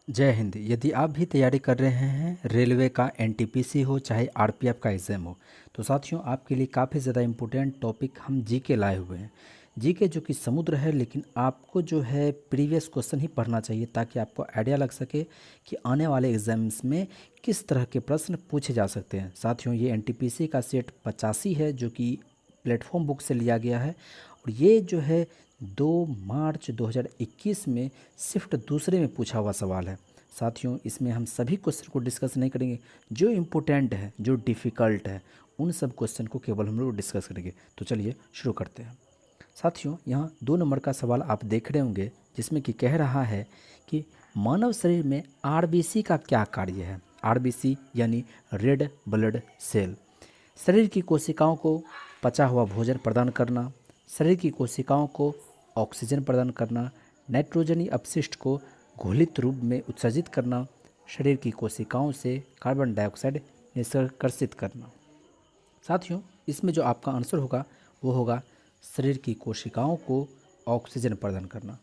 जय हिंद। यदि आप भी तैयारी कर रहे हैं रेलवे का एनटीपीसी हो चाहे आरपीएफ का एग्ज़ाम हो तो साथियों आपके लिए काफ़ी ज़्यादा इम्पोर्टेंट टॉपिक हम जीके लाए हुए हैं। जीके जो कि समुद्र है, लेकिन आपको जो है प्रीवियस क्वेश्चन ही पढ़ना चाहिए ताकि आपको आइडिया लग सके कि आने वाले एग्ज़ाम्स में किस तरह के प्रश्न पूछे जा सकते हैं। साथियों ये एनटीपीसी का सेट 85 है जो कि प्लेटफॉर्म बुक से लिया गया है और ये जो है 2 मार्च 2021 में शिफ्ट दूसरे में पूछा हुआ सवाल है। साथियों इसमें हम सभी क्वेश्चन को डिस्कस नहीं करेंगे, जो इम्पोर्टेंट है जो डिफ़िकल्ट है उन सब क्वेश्चन को केवल हम लोग डिस्कस करेंगे। तो चलिए शुरू करते हैं। साथियों यहाँ 2 नंबर का सवाल आप देख रहे होंगे जिसमें कि कह रहा है कि मानव शरीर में आरबीसी का क्या कार्य है। आरबीसी यानी रेड ब्लड सेल शरीर की कोशिकाओं को पचा हुआ भोजन प्रदान करना, शरीर की कोशिकाओं को ऑक्सीजन प्रदान करना, नाइट्रोजनी अपशिष्ट को घोलित रूप में उत्सर्जित करना, शरीर की कोशिकाओं से कार्बन डाइऑक्साइड निष्कर्षित करना। साथियों इसमें जो आपका आंसर होगा वो होगा शरीर की कोशिकाओं को ऑक्सीजन प्रदान करना।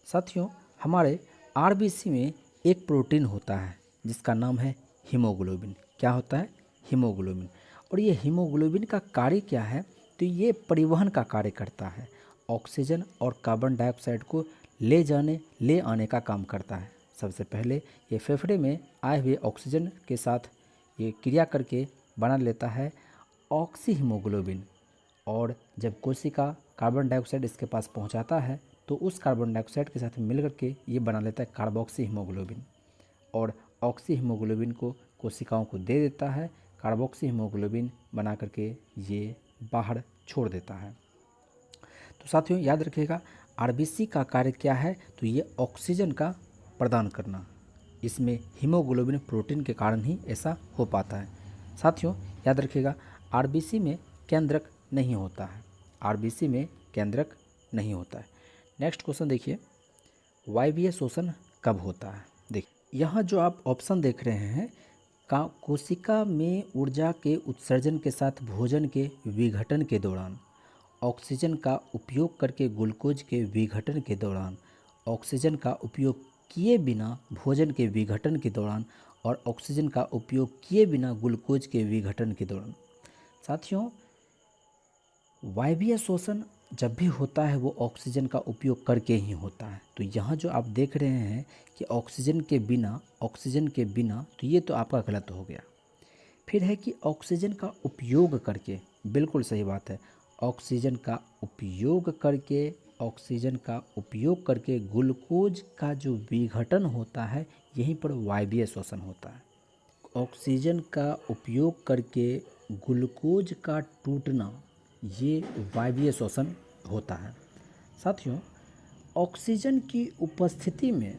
साथियों हमारे आरबीसी में एक प्रोटीन होता है जिसका नाम है हीमोग्लोबिन। क्या होता है? हीमोग्लोबिन। और ये हीमोग्लोबिन का कार्य क्या है? तो ये परिवहन का कार्य करता है, ऑक्सीजन और कार्बन डाइऑक्साइड को ले आने का काम करता है। सबसे पहले ये फेफड़े में आए हुए ऑक्सीजन के साथ ये क्रिया करके बना लेता है ऑक्सी हीमोग्लोबिन, और जब कोशिका कार्बन डाइऑक्साइड इसके पास पहुंचाता है तो उस कार्बन डाइऑक्साइड के साथ मिलकर के ये बना लेता है कार्बोक्सी हीमोग्लोबिन, और ऑक्सी हीमोग्लोबिन को कोशिकाओं को दे देता है, कार्बोक्सी हीमोग्लोबिन बना करके ये बाहर छोड़ देता है। तो साथियों याद रखिएगा आरबीसी का कार्य क्या है? तो ये ऑक्सीजन का प्रदान करना। इसमें हीमोग्लोबिन प्रोटीन के कारण ही ऐसा हो पाता है। साथियों याद रखिएगा आरबीसी में केंद्रक नहीं होता है। आरबीसी में केंद्रक नहीं होता है। नेक्स्ट क्वेश्चन देखिए, वायवीय शोषण कब होता है? देखिए यहाँ जो आप ऑप्शन देख रहे हैं का कोशिका में ऊर्जा के उत्सर्जन के साथ भोजन के विघटन के दौरान, ऑक्सीजन का उपयोग करके ग्लूकोज के विघटन के दौरान, ऑक्सीजन का उपयोग किए बिना भोजन के विघटन के दौरान, और ऑक्सीजन का उपयोग किए बिना ग्लूकोज के विघटन के दौरान। साथियों वायवीय शोषण जब भी होता है वो ऑक्सीजन का उपयोग करके ही होता है। तो यहाँ जो आप देख रहे हैं कि ऑक्सीजन के बिना, तो ये तो आपका गलत हो गया। फिर है कि ऑक्सीजन का उपयोग करके, बिल्कुल सही बात है, ऑक्सीजन का उपयोग करके, ऑक्सीजन का उपयोग करके ग्लूकोज का जो विघटन होता है यहीं पर वायवीय शोषण होता है। ऑक्सीजन का उपयोग करके ग्लूकोज का टूटना ये वायवीय शोषण होता है। साथियों ऑक्सीजन की उपस्थिति में,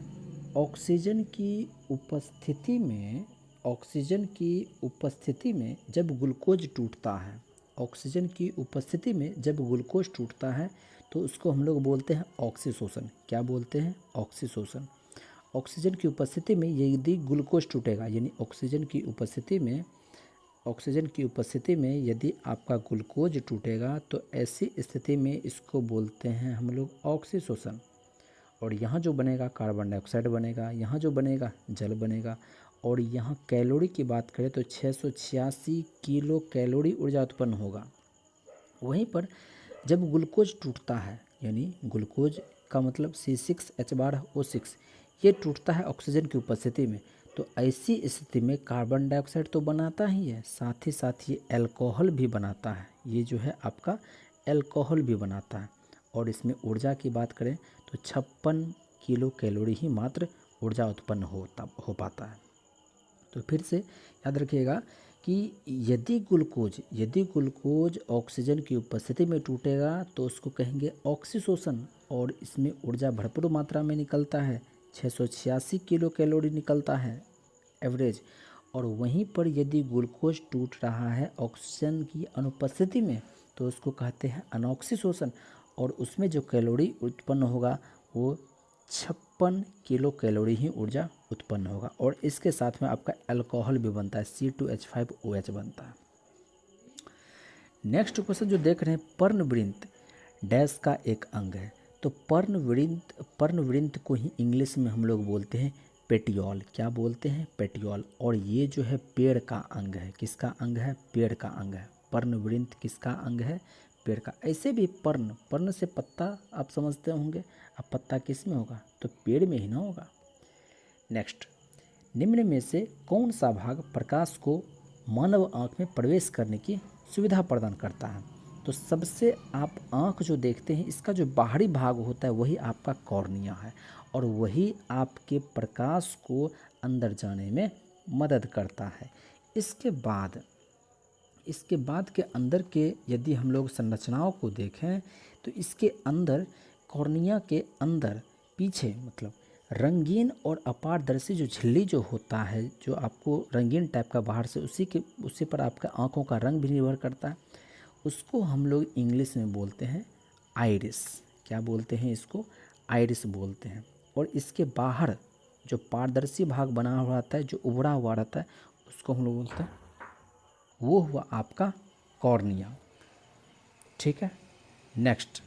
ऑक्सीजन की उपस्थिति में, ऑक्सीजन की उपस्थिति में जब ग्लूकोज टूटता है, ऑक्सीजन की उपस्थिति में जब ग्लूकोज टूटता है तो उसको हम लोग बोलते हैं ऑक्सीशोषण। क्या बोलते हैं? ऑक्सीशोषण। ऑक्सीजन की उपस्थिति में यदि ग्लूकोज टूटेगा, यानी ऑक्सीजन की उपस्थिति में, ऑक्सीजन की उपस्थिति में यदि आपका ग्लूकोज टूटेगा तो ऐसी स्थिति में इसको बोलते हैं हम लोग ऑक्सीशोषण। और यहाँ जो बनेगा कार्बन डाइऑक्साइड बनेगा, यहाँ जो बनेगा जल बनेगा। और यहाँ कैलोरी की बात करें तो 686 किलो कैलोरी ऊर्जा उत्पन्न होगा। वहीं पर जब ग्लूकोज टूटता है, यानी ग्लूकोज का मतलब C6H12O6, ये टूटता है ऑक्सीजन की उपस्थिति में, तो ऐसी स्थिति में कार्बन डाइऑक्साइड तो बनाता ही है, साथ ही साथ ये अल्कोहल भी बनाता है। ये जो है आपका अल्कोहल भी बनाता है। और इसमें ऊर्जा की बात करें तो 56 किलो कैलोरी ही मात्र ऊर्जा उत्पन्न हो पाता है। तो फिर से याद रखिएगा कि यदि ग्लूकोज ऑक्सीजन की उपस्थिति में टूटेगा तो उसको कहेंगे ऑक्सीशोषण, और इसमें ऊर्जा भरपूर मात्रा में निकलता है, 686 किलो कैलोरी निकलता है एवरेज। और वहीं पर यदि ग्लूकोज टूट रहा है ऑक्सीजन की अनुपस्थिति में तो उसको कहते हैं अनॉक्सीशोषण, और उसमें जो कैलोरी उत्पन्न होगा वो 56 किलो कैलोरी ही ऊर्जा उत्पन्न होगा। और इसके साथ में आपका अल्कोहल भी बनता है, C2H5OH बनता है। नेक्स्ट क्वेश्चन जो देख रहे हैं, पर्णवृंत डैश का एक अंग है। तो पर्णवृंत को ही इंग्लिश में हम लोग बोलते हैं पेटियोल, क्या बोलते हैं? पेटियोल। और ये जो है पेड़ का अंग है, किसका अंग है? पेड़ का अंग है। पर्णवृंत किसका अंग है? पेड़ का। ऐसे भी पर्ण, पर्ण से पत्ता आप समझते होंगे। अब पत्ता किस में होगा? तो पेड़ में ही ना होगा। नेक्स्ट, निम्न में से कौन सा भाग प्रकाश को मानव आँख में प्रवेश करने की सुविधा प्रदान करता है? तो सबसे आप आँख जो देखते हैं इसका जो बाहरी भाग होता है वही आपका कॉर्निया है, और वही आपके प्रकाश को अंदर जाने में मदद करता है। इसके बाद के अंदर के यदि हम लोग संरचनाओं को देखें तो इसके अंदर, कॉर्निया के अंदर पीछे मतलब रंगीन और अपारदर्शी जो झिल्ली जो होता है, जो आपको रंगीन टाइप का बाहर से, उसी पर आपका आँखों का रंग भी निर्भर करता है। उसको हम लोग इंग्लिश में बोलते हैं आइरिस। क्या बोलते हैं इसको? आइरिस बोलते हैं। और इसके बाहर जो पारदर्शी भाग बना हुआ रहता है, जो उभरा हुआ रहता है, उसको हम लोग बोलते हैं, वो हुआ आपका कॉर्निया। ठीक है। नेक्स्ट,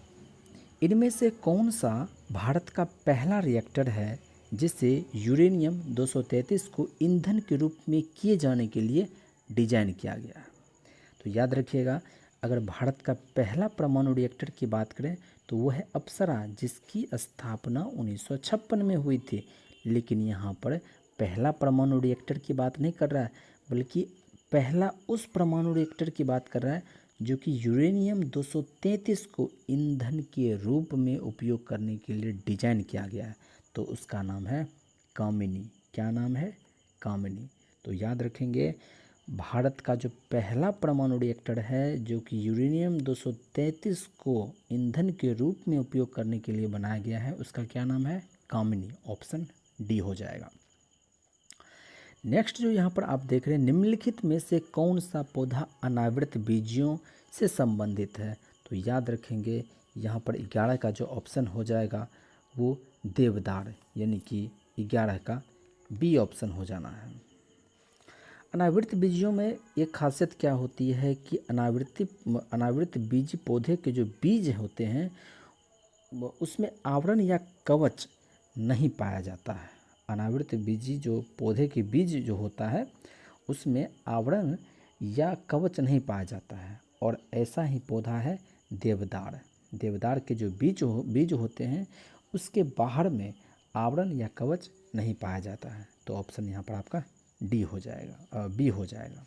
इनमें से कौन सा भारत का पहला रिएक्टर है जिसे यूरेनियम 233 को ईंधन के रूप में किए जाने के लिए डिजाइन किया गया है? तो याद रखिएगा, अगर भारत का पहला परमाणु रिएक्टर की बात करें तो वो है अप्सरा, जिसकी स्थापना 1956 में हुई थी। लेकिन यहाँ पर पहला परमाणु रिएक्टर की बात नहीं कर रहा है, बल्कि पहला उस परमाणु रिएक्टर की बात कर रहा है जो कि यूरेनियम 233 को ईंधन के रूप में उपयोग करने के लिए डिजाइन किया गया है। तो उसका नाम है कामिनी। क्या नाम है? कामिनी। तो याद रखेंगे, भारत का जो पहला परमाणु रिएक्टर है जो कि यूरेनियम 233 को ईंधन के रूप में उपयोग करने के लिए बनाया गया है, उसका क्या नाम है? कामिनी। ऑप्शन डी हो जाएगा। नेक्स्ट जो यहाँ पर आप देख रहे हैं, निम्नलिखित में से कौन सा पौधा अनावृत बीजियों से संबंधित है? तो याद रखेंगे, यहाँ पर 11 का जो ऑप्शन हो जाएगा वो देवदार, यानी कि 11 का बी ऑप्शन हो जाना है। अनावृत बीजियों में एक खासियत क्या होती है कि अनावृत बीज पौधे के जो बीज होते हैं उसमें आवरण या कवच नहीं पाया जाता है। अनावृत बीजी जो पौधे के बीज जो होता है उसमें आवरण या कवच नहीं पाया जाता है, और ऐसा ही पौधा है देवदार। देवदार के जो बीज होते हैं उसके बाहर में आवरण या कवच नहीं पाया जाता है। तो ऑप्शन यहाँ पर आपका डी हो जाएगा, बी हो जाएगा।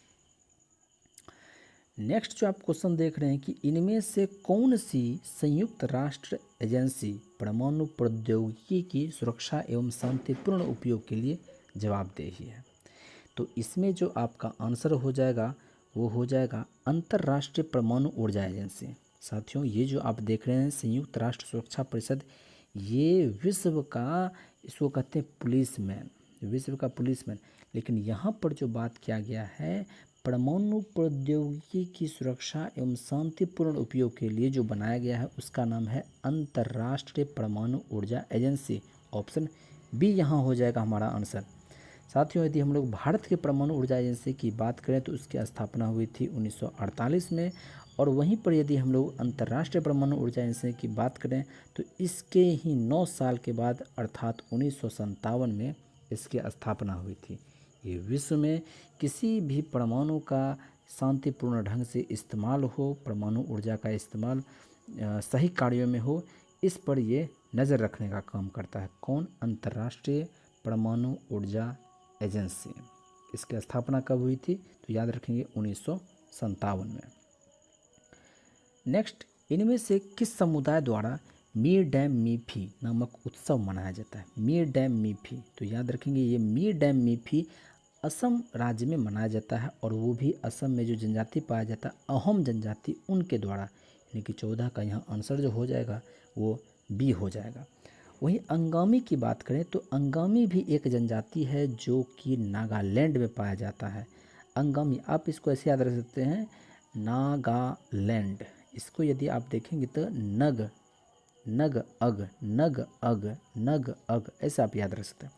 नेक्स्ट जो आप क्वेश्चन देख रहे हैं कि इनमें से कौन सी संयुक्त राष्ट्र एजेंसी परमाणु प्रौद्योगिकी की सुरक्षा एवं शांतिपूर्ण उपयोग के लिए जवाबदेही है? तो इसमें जो आपका आंसर हो जाएगा वो हो जाएगा अंतर्राष्ट्रीय परमाणु ऊर्जा एजेंसी। साथियों, ये जो आप देख रहे हैं संयुक्त राष्ट्र सुरक्षा परिषद, ये विश्व का, इसको कहते हैं पुलिसमैन, विश्व का पुलिसमैन। लेकिन यहाँ पर जो बात किया गया है, परमाणु प्रौद्योगिकी की सुरक्षा एवं शांतिपूर्ण उपयोग के लिए जो बनाया गया है उसका नाम है अंतर्राष्ट्रीय परमाणु ऊर्जा एजेंसी। ऑप्शन बी यहाँ हो जाएगा हमारा आंसर। साथियों, यदि हम लोग भारत के परमाणु ऊर्जा एजेंसी की बात करें तो उसकी स्थापना हुई थी 1948 में, और वहीं पर यदि हम लोग अंतर्राष्ट्रीय परमाणु ऊर्जा एजेंसी की बात करें तो इसके ही 9 साल के बाद अर्थात 1957 में इसकी स्थापना हुई थी। ये विश्व में किसी भी परमाणु का शांतिपूर्ण ढंग से इस्तेमाल हो, परमाणु ऊर्जा का इस्तेमाल सही कार्यों में हो, इस पर ये नज़र रखने का काम करता है। कौन? अंतर्राष्ट्रीय परमाणु ऊर्जा एजेंसी। इसकी स्थापना कब हुई थी? तो याद रखेंगे 1957 में। नेक्स्ट, इनमें से किस समुदाय द्वारा मीर डैम मीफी नामक उत्सव मनाया जाता है? मीर डैम मीफी, तो याद रखेंगे ये मीर डैम मीफी असम राज्य में मनाया जाता है, और वो भी असम में जो जनजाति पाया जाता है अहोम जनजाति, उनके द्वारा। यानी कि 14 का यहाँ आंसर जो हो जाएगा वो बी हो जाएगा। वहीं अंगामी की बात करें तो अंगामी भी एक जनजाति है जो कि नागालैंड में पाया जाता है। अंगामी, आप इसको ऐसे याद रख सकते हैं नागालैंड। इसको यदि आप देखेंगे तो नग नग अग नग अग नग अग ऐसे आप याद रख सकते हैं।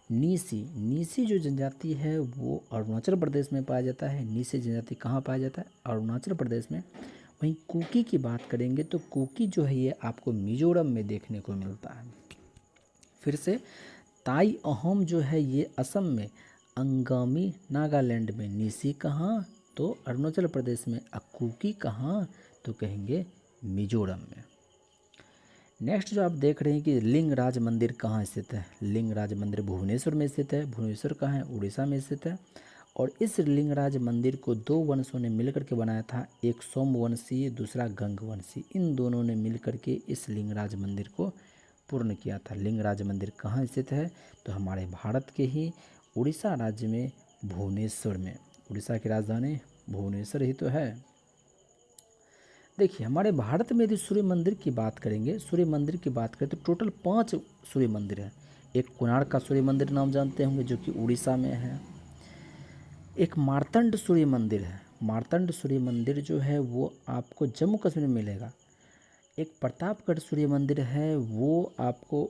नीसी जो जनजाति है वो अरुणाचल प्रदेश में पाया जाता है। नीसी जनजाति कहाँ पाया जाता है? अरुणाचल प्रदेश में। वहीं कुकी की बात करेंगे तो कुकी जो है ये आपको मिजोरम में देखने को मिलता है। फिर से ताई अहोम जो है ये असम में, अंगामी नागालैंड में, निसी कहाँ तो अरुणाचल प्रदेश में, अक्कुकी कहाँ तो कहेंगे मिजोरम में। नेक्स्ट जो आप देख रहे हैं कि लिंगराज मंदिर कहाँ स्थित है, लिंगराज मंदिर भुवनेश्वर में स्थित है। भुवनेश्वर कहाँ है, उड़ीसा में स्थित है। और इस लिंगराज मंदिर को दो वंशों ने मिलकर के बनाया था, एक सोमवंशी दूसरा गंगवंशी। इन दोनों ने मिलकर के इस लिंगराज मंदिर को पूर्ण किया था। लिंगराज मंदिर कहाँ स्थित है तो हमारे भारत के ही उड़ीसा राज्य में भुवनेश्वर में। उड़ीसा की राजधानी भुवनेश्वर ही तो है। देखिए हमारे भारत में यदि सूर्य मंदिर की बात करेंगे, सूर्य मंदिर की बात करें तो टोटल 5 सूर्य मंदिर है। एक कोणार्क का सूर्य मंदिर नाम जानते होंगे जो कि उड़ीसा में है। एक मार्तंड सूर्य मंदिर है, मार्तंड सूर्य मंदिर जो है वो आपको जम्मू कश्मीर में मिलेगा। एक प्रतापगढ़ सूर्य मंदिर है वो आपको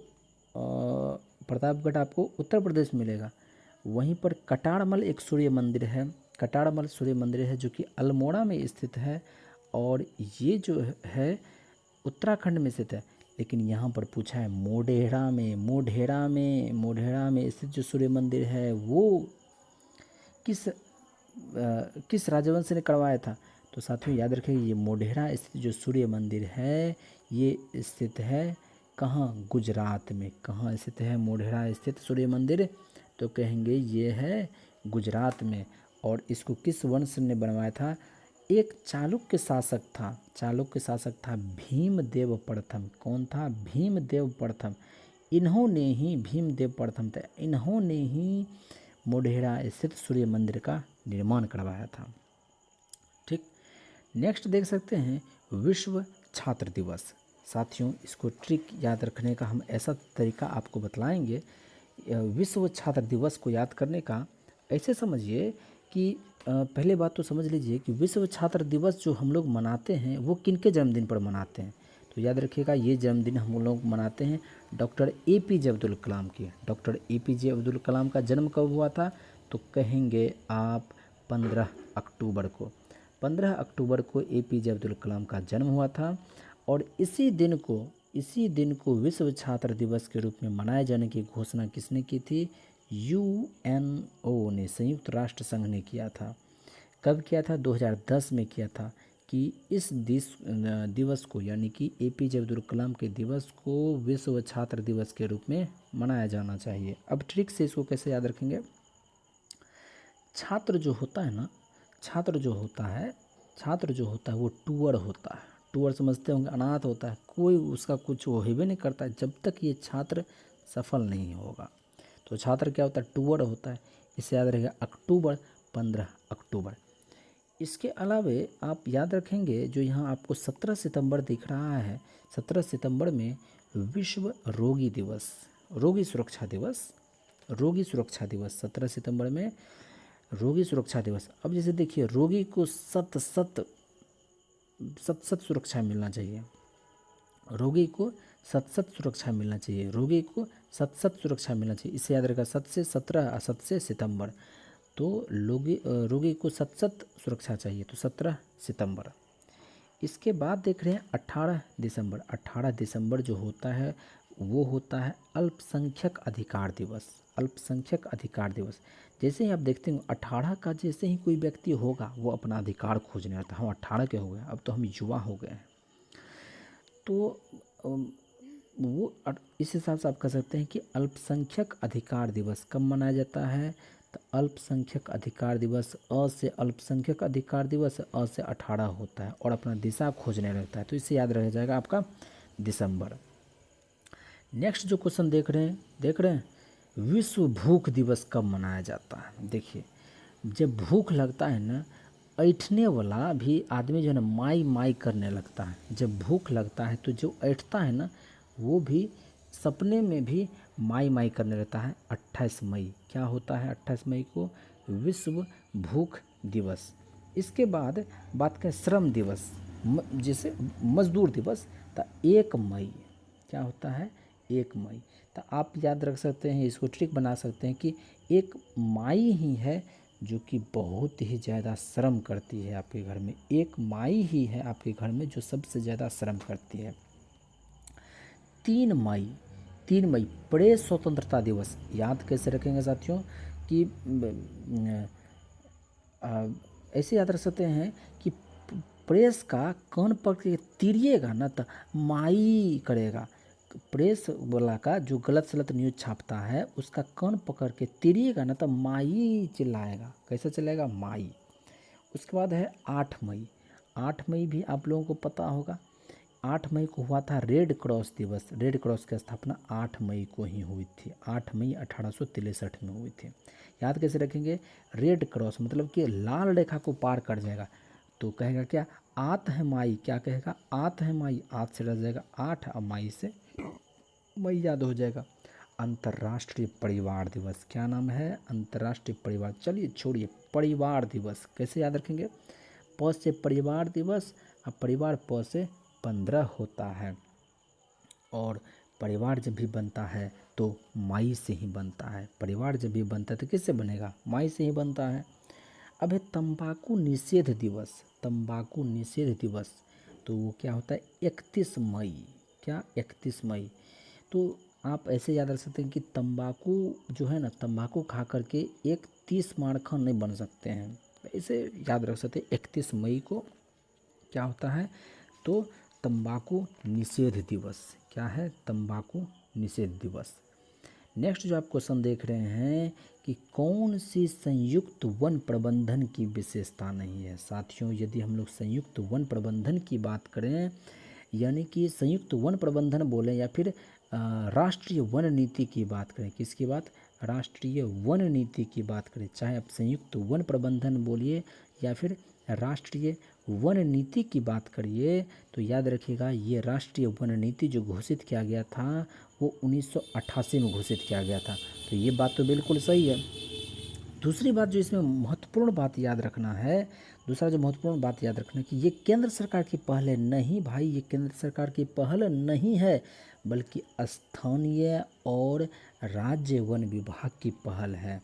प्रतापगढ़ आपको उत्तर प्रदेश में मिलेगा। वहीं पर कटारमल एक सूर्य मंदिर है, कटारमल सूर्य मंदिर है जो कि अल्मोड़ा में स्थित है और ये जो है उत्तराखंड में स्थित है। लेकिन यहाँ पर पूछा है मोढेरा में, मोढेरा में स्थित जो सूर्य मंदिर है वो किस राजवंश ने करवाया था तो साथियों याद रखें ये मोढेरा स्थित जो सूर्य मंदिर है ये स्थित है कहाँ, गुजरात में। कहाँ स्थित है मोढेरा स्थित सूर्य मंदिर तो कहेंगे ये है गुजरात में। और इसको किस वंश ने बनवाया था, एक चालुक्य शासक था, चालुक्य शासक था भीमदेव प्रथम। कौन था, भीमदेव प्रथम। इन्होंने ही भीमदेव प्रथम थे, इन्होंने ही मोढेरा स्थित सूर्य मंदिर का निर्माण करवाया था। ठीक, नेक्स्ट देख सकते हैं विश्व छात्र दिवस। साथियों इसको ट्रिक याद रखने का हम ऐसा तरीका आपको बतलाएंगे। विश्व छात्र दिवस को याद करने का ऐसे समझिए कि पहले बात तो समझ लीजिए कि विश्व छात्र दिवस जो हम लोग मनाते हैं वो किनके जन्मदिन पर मनाते हैं तो याद रखिएगा ये जन्मदिन हम लोग मनाते हैं डॉक्टर APJ अब्दुल कलाम की। डॉक्टर APJ अब्दुल कलाम का जन्म कब हुआ था तो कहेंगे आप 15 अक्टूबर को। 15 अक्टूबर को APJ अब्दुल कलाम का जन्म हुआ था और इसी दिन को विश्व छात्र दिवस के रूप में मनाए जाने की घोषणा किसने की थी, UNO ने, संयुक्त राष्ट्र संघ ने किया था। कब किया था, 2010 में किया था कि इस दिवस को यानी कि APJ अब्दुल कलाम के दिवस को विश्व छात्र दिवस के रूप में मनाया जाना चाहिए। अब ट्रिक से इसको कैसे याद रखेंगे, छात्र जो होता है ना, छात्र जो होता है वो टूअर होता है। टूअर समझते होंगे, अनाथ होता है, कोई उसका कुछ वो हेबे नहीं करता जब तक ये छात्र सफल नहीं होगा। तो छात्र क्या होता है, टूअर होता है। इसे याद रहेगा अक्टूबर, 15 अक्टूबर। इसके अलावे आप याद रखेंगे जो यहाँ आपको 17 सितंबर दिख रहा है, 17 सितंबर में विश्व रोगी दिवस, रोगी सुरक्षा दिवस, रोगी सुरक्षा दिवस 17 सितंबर में रोगी सुरक्षा दिवस। अब जैसे देखिए रोगी को सत सुरक्षा मिलना चाहिए, रोगी को सत सुरक्षा मिलना चाहिए, रोगी को सत सुरक्षा मिलना चाहिए। इसे याद रखा 7 से 17, 7 से सितंबर, तो रोगी को सत सुरक्षा चाहिए तो 17 सितंबर। इसके बाद देख रहे हैं 18 दिसंबर। 18 दिसंबर जो होता है वो होता है अल्पसंख्यक अधिकार दिवस, अल्पसंख्यक अधिकार दिवस। जैसे ही आप देखते हैं 18 का जैसे ही कोई व्यक्ति होगा वो अपना अधिकार खोजने आता है। हम 18 के हो गए, अब तो हम युवा हो गए हैं, तो वो इस हिसाब से आप कह सकते हैं कि अल्पसंख्यक अधिकार दिवस कब मनाया जाता है तो अल्पसंख्यक अधिकार दिवस, अ से अल्पसंख्यक अधिकार दिवस, अ से 18 होता है और अपना दिशा खोजने लगता है, तो इसे याद रह जाएगा आपका दिसंबर। नेक्स्ट जो क्वेश्चन देख रहे हैं विश्व भूख दिवस कब मनाया जाता है। देखिए जब भूख लगता है ना, ऐंठने वाला भी आदमी जो है ना माई माई करने लगता है। जब भूख लगता है तो जो ऐंठता है ना वो भी सपने में भी माई माई करने लगता है। 28 मई क्या होता है, 28 मई को विश्व भूख दिवस। इसके बाद बात करें श्रम दिवस, जैसे मजदूर दिवस, तो 1 मई क्या होता है, 1 मई। तो आप याद रख सकते हैं, इसको ट्रिक बना सकते हैं कि 1 माई ही है जो कि बहुत ही ज़्यादा श्रम करती है आपके घर में। 1 माई ही है आपके घर में जो सबसे ज़्यादा श्रम करती है। 3 मई, 3 मई प्रेस स्वतंत्रता दिवस याद कैसे रखेंगे साथियों कि ऐसे याद रख सकते हैं कि प्रेस का कौन पकड़ के तिरिएगा ना तो माई करेगा। प्रेस वाला का जो गलत सलत न्यूज़ छापता है उसका कौन पकड़ के तिरिएगा ना तो माई चिल्लाएगा। कैसे चलेगा? माई। उसके बाद है 8 मई। 8 मई भी आप लोगों को पता होगा। 8 मई को हुआ था रेड क्रॉस दिवस। रेड क्रॉस की स्थापना 8 मई को ही हुई थी। 8 मई 1863 में हुई थी। याद कैसे रखेंगे? रेड क्रॉस मतलब कि लाल रेखा को पार कर जाएगा तो कहेगा क्या? आत है माई। क्या कहेगा? आत है माई। आत से रह जाएगा 8 और माई से मई याद हो जाएगा। अंतर्राष्ट्रीय परिवार दिवस क्या नाम है? अंतर्राष्ट्रीय परिवार। चलिए छोड़िए, परिवार दिवस कैसे याद रखेंगे? प से परिवार दिवस और परिवार प से 15 होता है। और परिवार जब भी बनता है तो माई से ही बनता है। परिवार जब भी बनता है तो किससे बनेगा? माई से ही बनता है। अब है तंबाकू निषेध दिवस। तंबाकू निषेध दिवस तो वो क्या होता है? 31 मई। क्या? 31 मई। तो आप ऐसे याद रख सकते हैं कि तंबाकू जो है ना, तंबाकू खा करके एक 30 मारखन नहीं बन सकते हैं। ऐसे याद रख सकते हैं 31 मई को क्या होता है? तो तंबाकू निषेध दिवस। क्या है? तंबाकू निषेध दिवस। नेक्स्ट जो आप क्वेश्चन देख रहे हैं कि कौन सी संयुक्त वन प्रबंधन की विशेषता नहीं है? साथियों, यदि हम लोग संयुक्त वन प्रबंधन की बात करें, यानी कि संयुक्त वन प्रबंधन बोलें या फिर राष्ट्रीय वन नीति की बात करें, किसकी बात? राष्ट्रीय वन नीति की बात करें। चाहे आप संयुक्त वन प्रबंधन बोलिए या फिर राष्ट्रीय वन नीति की बात करिए तो याद रखिएगा ये राष्ट्रीय वन नीति जो घोषित किया गया था वो 1988 में घोषित किया गया था। तो ये बात तो बिल्कुल सही है। दूसरी बात जो इसमें महत्वपूर्ण बात याद रखना है, दूसरा जो महत्वपूर्ण बात याद रखना है कि ये केंद्र सरकार की पहल है। नहीं भाई, ये केंद्र सरकार की पहल नहीं है बल्कि स्थानीय और राज्य वन विभाग की पहल है।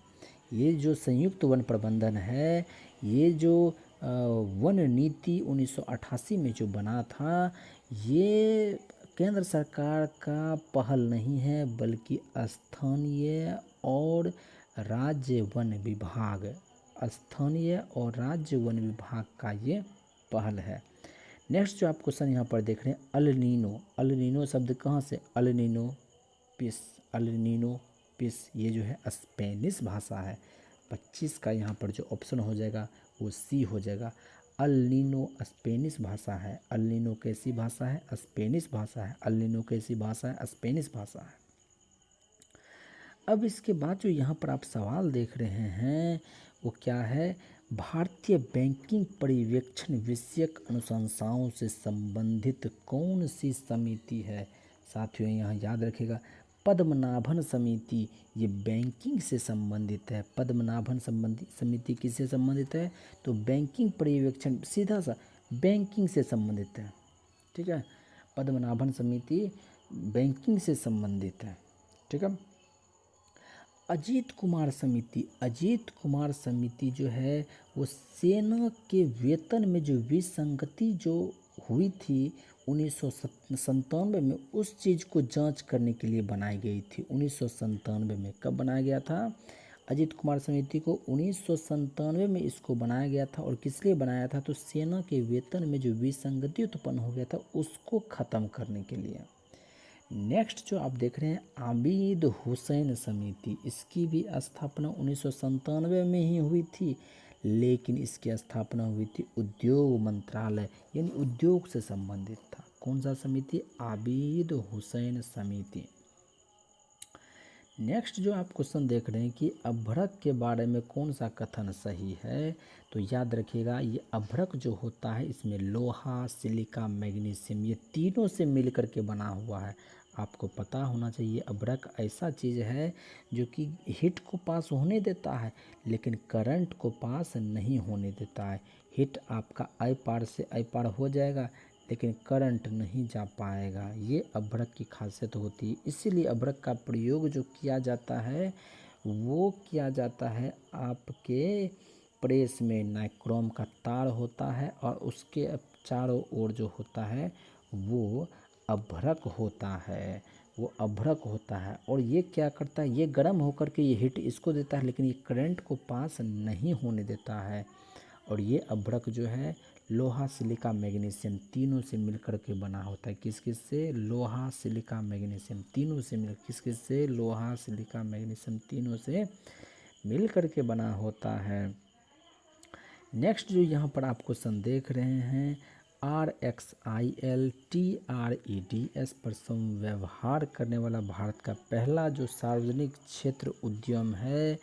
ये जो संयुक्त वन प्रबंधन है, ये जो वन नीति 1988 में जो बना था, ये केंद्र सरकार का पहल नहीं है बल्कि स्थानीय और राज्य वन विभाग, स्थानीय और राज्य वन विभाग का ये पहल है। नेक्स्ट जो आप क्वेश्चन यहाँ पर देख रहे हैं अल नीनो। अल नीनो शब्द कहाँ से? अल नीनो पिस। अल नीनो पिस ये जो है स्पेनिश भाषा है। 25 का यहाँ पर जो ऑप्शन हो जाएगा वो सी हो जाएगा। अल नीनो स्पेनिश भाषा है। अल नीनो कैसी भाषा है? स्पेनिश भाषा है। अल नीनो कैसी भाषा है? स्पेनिश भाषा है। अब इसके बाद जो यहाँ पर आप सवाल देख रहे हैं वो क्या है? भारतीय बैंकिंग पर्यवेक्षण विषयक अनुशंसाओं से संबंधित कौन सी समिति है? साथियों यहाँ याद रखिएगा पद्मनाभन समिति ये बैंकिंग से संबंधित है। पद्मनाभन संबंधी समिति किससे संबंधित है? तो बैंकिंग पर्यवेक्षण सीधा सा बैंकिंग से संबंधित है। ठीक है, पद्मनाभन समिति बैंकिंग से संबंधित है। ठीक है। अजीत कुमार समिति, अजीत कुमार समिति जो है वो सेना के वेतन में जो विसंगति जो हुई थी 1997 में, उस चीज़ को जांच करने के लिए बनाई गई थी। 1997 में कब बनाया गया था? अजीत कुमार समिति को 1997 में इसको बनाया गया था। और किस लिए बनाया था? तो सेना के वेतन में जो विसंगति उत्पन्न हो गया था उसको ख़त्म करने के लिए। नेक्स्ट जो आप देख रहे हैं आबिद हुसैन समिति, इसकी भी स्थापना 1997 में ही हुई थी, लेकिन इसकी स्थापना हुई थी उद्योग मंत्रालय यानी उद्योग से संबंधित था। कौन सा समिति? आबिद हुसैन समिति। नेक्स्ट जो आप क्वेश्चन देख रहे हैं कि अभ्रक के बारे में कौन सा कथन सही है? तो याद रखिएगा ये अभ्रक जो होता है इसमें लोहा, सिलिका, मैग्नीशियम ये तीनों से मिलकर के बना हुआ है। आपको पता होना चाहिए अभ्रक ऐसा चीज़ है जो कि हीट को पास होने देता है लेकिन करंट को पास नहीं होने देता है। हीट आपका आई पार से आई पार हो जाएगा लेकिन करंट नहीं जा पाएगा। ये अभ्रक की खासियत होती है। इसीलिए अभ्रक का प्रयोग जो किया जाता है वो किया जाता है आपके प्रेस में नाइक्रोम का तार होता है और उसके चारों ओर जो होता है वो अभ्रक होता है। वो अभ्रक होता है और ये क्या करता है, ये गर्म होकर के ये हीट इसको देता है, लेकिन ये करंट को पास नहीं होने देता है। और ये अभ्रक जो है लोहा, सिलिका, मैग्नीशियम तीनों से मिलकर के बना होता है। किस किस से? लोहा, सिलिका, मैग्नीशियम तीनों से मिल किस किस से? लोहा, सिलिका, मैग्नीशियम तीनों से मिल कर के बना होता है। नेक्स्ट जो यहाँ पर आप क्वेश्चन देख रहे हैं, RXILTREDS पर संव्यवहार करने वाला भारत का पहला जो सार्वजनिक क्षेत्र उद्यम है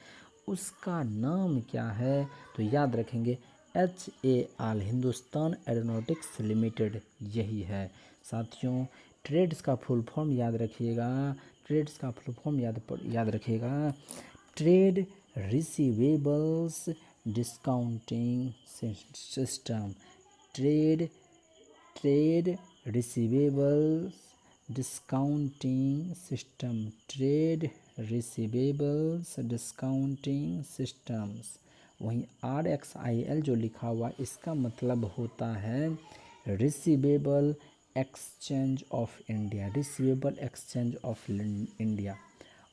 उसका नाम क्या है? तो याद रखेंगे HAL, हिंदुस्तान एरोनॉटिक्स लिमिटेड, यही है। साथियों ट्रेड्स का फुल फॉर्म याद रखिएगा, ट्रेड्स का फुल फॉर्म याद रखिएगा, trade receivables discounting system, trade receivables discounting system, trade receivables discounting systems. वहीं RXIL जो लिखा हुआ इसका मतलब होता है receivable exchange of India, receivable exchange of India.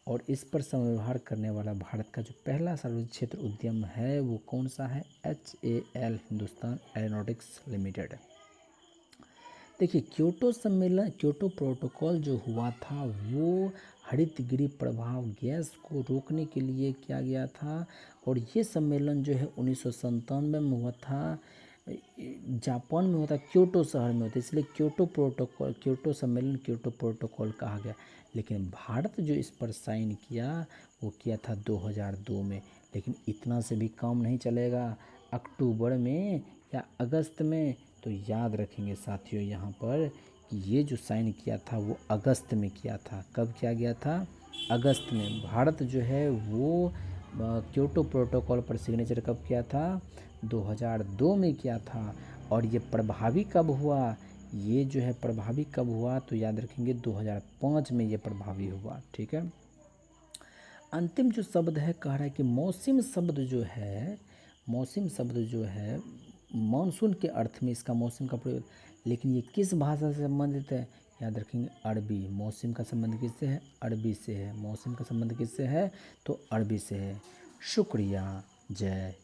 और इस पर समव्यवहार करने वाला भारत का जो पहला सार्वजनिक क्षेत्र उद्यम है वो कौन सा है? HAL, Hindustan aeronautics limited. देखिए क्योटो सम्मेलन, क्योटो प्रोटोकॉल जो हुआ था वो हरितगृह प्रभाव गैस को रोकने के लिए किया गया था। और ये सम्मेलन जो है 1997 में हुआ था, जापान में हुआ था, क्योटो शहर में होता है, इसलिए क्योटो प्रोटोकॉल, क्योटो सम्मेलन क्योटो प्रोटोकॉल कहा गया। लेकिन भारत जो इस पर साइन किया वो किया था 2002 में। लेकिन इतना से भी काम नहीं चलेगा, अक्टूबर में या अगस्त में, तो याद रखेंगे साथियों यहाँ पर कि ये जो साइन किया था वो अगस्त में किया था। कब किया गया था? अगस्त में। भारत जो है वो क्योटो प्रोटोकॉल पर सिग्नेचर कब किया था? 2002 में किया था। और ये प्रभावी कब हुआ? ये जो है प्रभावी कब हुआ? तो याद रखेंगे 2005 में ये प्रभावी हुआ। ठीक है। अंतिम जो शब्द है कह रहा है कि मौसम शब्द जो है, मौसम शब्द जो है मानसून के अर्थ में इसका मौसम का प्रयोग, लेकिन ये किस भाषा से संबंधित है? याद रखेंगे अरबी। मौसम का संबंध किससे है? अरबी से है। मौसम का संबंध किससे है? तो अरबी से है। शुक्रिया। जय